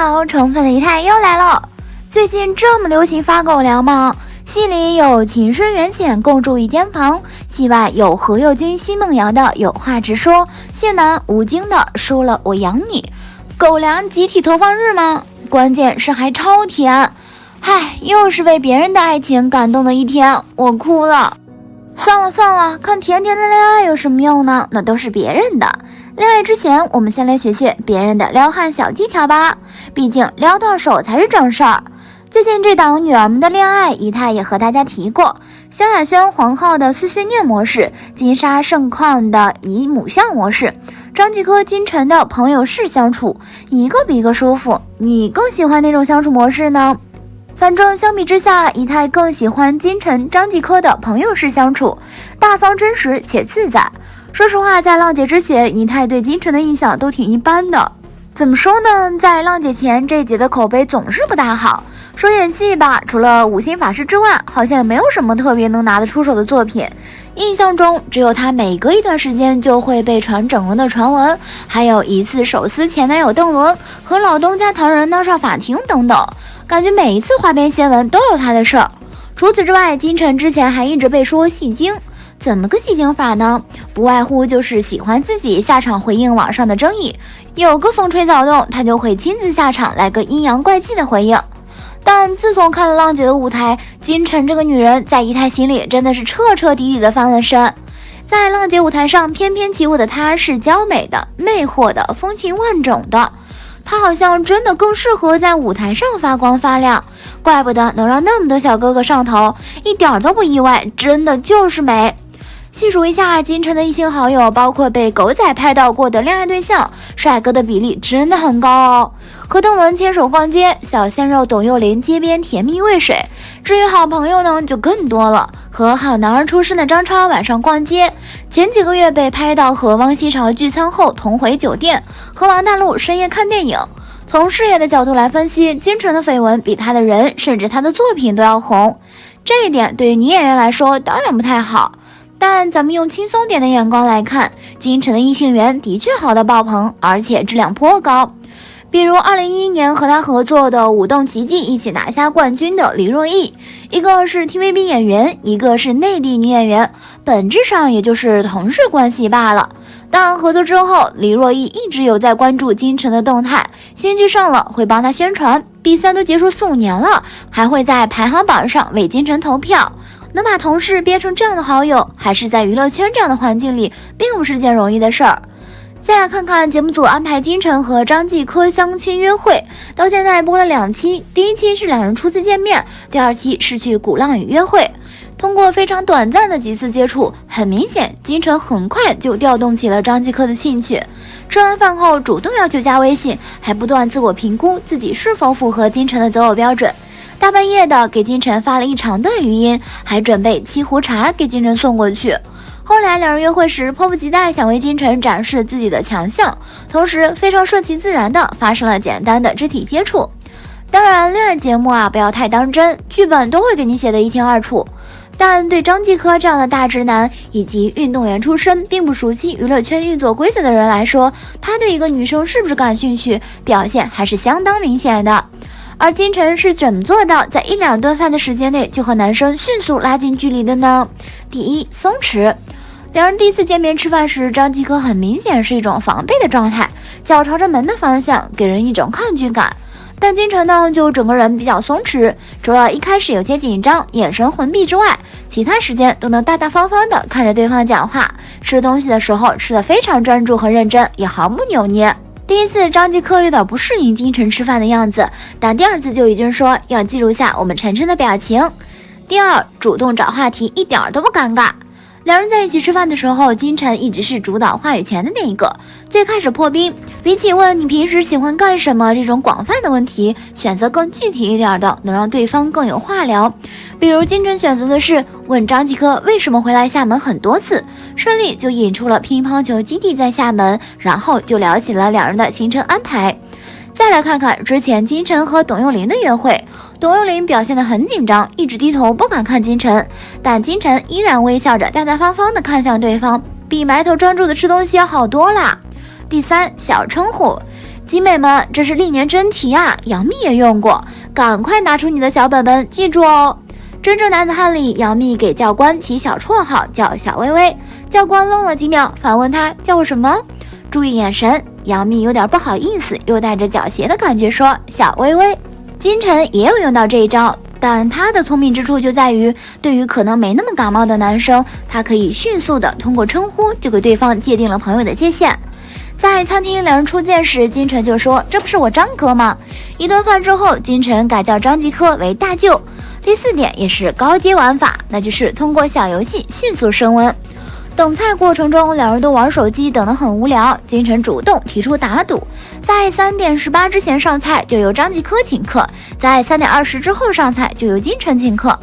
好，宠粉的仪态又来了。最近这么流行发狗粮吗？戏里有情深缘浅共住一间房，戏外有何猷君奚梦瑶的有话直说，谢楠吴京的输了我养你。狗粮集体投放日吗？关键是还超甜。嗨，又是为别人的爱情感动的一天，我哭了。算了，看甜甜的恋爱有什么用呢？那都是别人的。恋爱之前，我们先来学学别人的撩汉小技巧吧，毕竟撩到手才是正事儿。最近这档女儿们的恋爱，仪态也和大家提过，萧亚轩黄浩的碎碎念模式，金莎盛况的以母相模式，张继科金晨的朋友式相处，一个比一个舒服。你更喜欢哪种相处模式呢？反正相比之下，仪态更喜欢金晨、张继科的朋友式相处，大方真实且自在。说实话，在浪姐之前，仪态对金晨的印象都挺一般的。怎么说呢，在浪姐前，这姐的口碑总是不大好。说演戏吧，除了五星法师之外，好像也没有什么特别能拿得出手的作品。印象中，只有她每隔一段时间就会被传整容的传闻，还有疑似手撕前男友邓伦和老东家唐人闹上法庭等等。感觉每一次花边新闻都有她的事儿。除此之外，金晨之前还一直被说戏精，怎么个戏精法呢？不外乎就是喜欢自己下场回应网上的争议，有个风吹草动，她就会亲自下场来个阴阳怪气的回应。但自从看了浪姐的舞台，金晨这个女人在仪态心里真的是彻彻底底的翻了身。在浪姐舞台上翩翩起舞的她是娇美的、魅惑的、风情万种的，她好像真的更适合在舞台上发光发亮，怪不得能让那么多小哥哥上头，一点都不意外，真的就是美。细数一下金晨的异性好友，包括被狗仔拍到过的恋爱对象，帅哥的比例真的很高哦。和邓伦牵手逛街，小鲜肉董又霖街边甜蜜喂水。至于好朋友呢，就更多了。和好男儿出身的张超晚上逛街，前几个月被拍到和汪希朝聚餐后同回酒店，和王大陆深夜看电影。从事业的角度来分析，金晨的绯闻比他的人甚至他的作品都要红，这一点对于女演员来说当然不太好。但咱们用轻松点的眼光来看，金晨的异性缘的确好到爆棚，而且质量颇高。比如2011年和他合作的《舞动奇迹》一起拿下冠军的李若毅，一个是 TVB 演员，一个是内地女演员，本质上也就是同事关系罢了。但合作之后，李若毅一直有在关注金晨的动态，新剧上了会帮他宣传，比赛都结束4-5年了，还会在排行榜上为金晨投票。能把同事变成这样的好友，还是在娱乐圈这样的环境里，并不是件容易的事儿。再来看看节目组安排金晨和张继科相亲约会，到现在播了2期，第1期是2人初次见面，第2期是去鼓浪屿约会。通过非常短暂的几次接触，很明显金晨很快就调动起了张继科的兴趣。吃完饭后主动要求加微信，还不断自我评估自己是否符合金晨的择偶标准。大半夜的给金晨发了一长段语音，还准备沏壶茶给金晨送过去。后来2人约会时，迫不及待想为金晨展示自己的强项，同时非常顺其自然的发生了简单的肢体接触。当然，恋爱节目不要太当真，剧本都会给你写得一清二楚。但对张继科这样的大直男以及运动员出身并不熟悉娱乐圈运作规则的人来说，他对一个女生是不是感兴趣，表现还是相当明显的。而金晨是怎么做到在1-2顿饭的时间内就和男生迅速拉近距离的呢？第一，松弛。2人第一次见面吃饭时，张继科很明显是一种防备的状态，脚朝着门的方向，给人一种抗拒感。但金晨呢，就整个人比较松弛，除了一开始有些紧张，眼神魂闭之外，其他时间都能大大方方的看着对方讲话。吃东西的时候吃得非常专注和认真，也毫不扭捏。第1次张继科有点不适应金晨吃饭的样子，但第2次就已经说要记录下我们晨晨的表情。第2，主动找话题，一点都不尴尬。2人在一起吃饭的时候，金晨一直是主导话语权的那一个。最开始破冰，比起问你平时喜欢干什么这种广泛的问题，选择更具体一点的，能让对方更有话聊。比如金晨选择的是问张继科为什么回来厦门很多次，顺利就引出了乒乓球基地在厦门，然后就聊起了2人的行程安排。再来看看之前金晨和董又霖的约会，董又霖表现得很紧张，一直低头不敢看金晨，但金晨依然微笑着大大方方地看向对方，比埋头专注的吃东西要好多啦。第3，小称呼。集美们，这是历年真题啊，杨幂也用过，赶快拿出你的小本本，记住哦。真正男子汉里，杨幂给教官起小绰号叫小薇薇，教官愣了几秒，反问他叫我什么？注意眼神，杨幂有点不好意思，又带着狡黠的感觉说小薇薇。金晨也有用到这一招，但他的聪明之处就在于，对于可能没那么感冒的男生，他可以迅速的通过称呼就给对方界定了朋友的界限。在餐厅两人初见时，金晨就说这不是我张哥吗？一顿饭之后，金晨改叫张继科为大舅。第4点也是高阶玩法，那就是通过小游戏迅速升温。等菜过程中，两人都玩手机，等得很无聊。金晨主动提出打赌，在3点18之前上菜就由张继科请客，在3点20之后上菜就由金晨请客。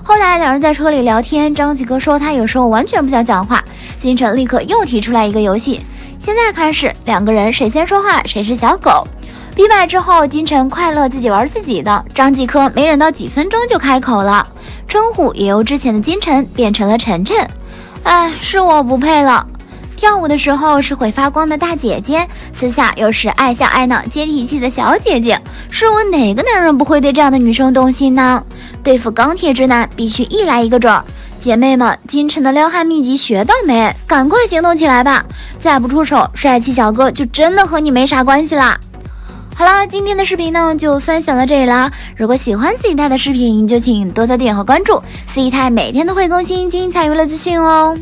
后来两人在车里聊天，张继科说他有时候完全不想讲话，金晨立刻又提出来一个游戏，现在开始2个人谁先说话谁是小狗。比摆之后，金晨快乐自己玩自己的，张继科没忍到几分钟就开口了，称呼也由之前的金晨变成了晨晨。哎，是我不配了。跳舞的时候是会发光的大姐姐，私下又是爱笑爱闹接地气的小姐姐，试问哪个男人不会对这样的女生动心呢？对付钢铁直男必须一来一个准儿。姐妹们，金晨的撩汉秘籍学到没？赶快行动起来吧，再不出手，帅气小哥就真的和你没啥关系啦。好了，今天的视频呢就分享到这里啦。如果喜欢C台的视频，就请多多点和关注，C台每天都会更新精彩娱乐资讯哦。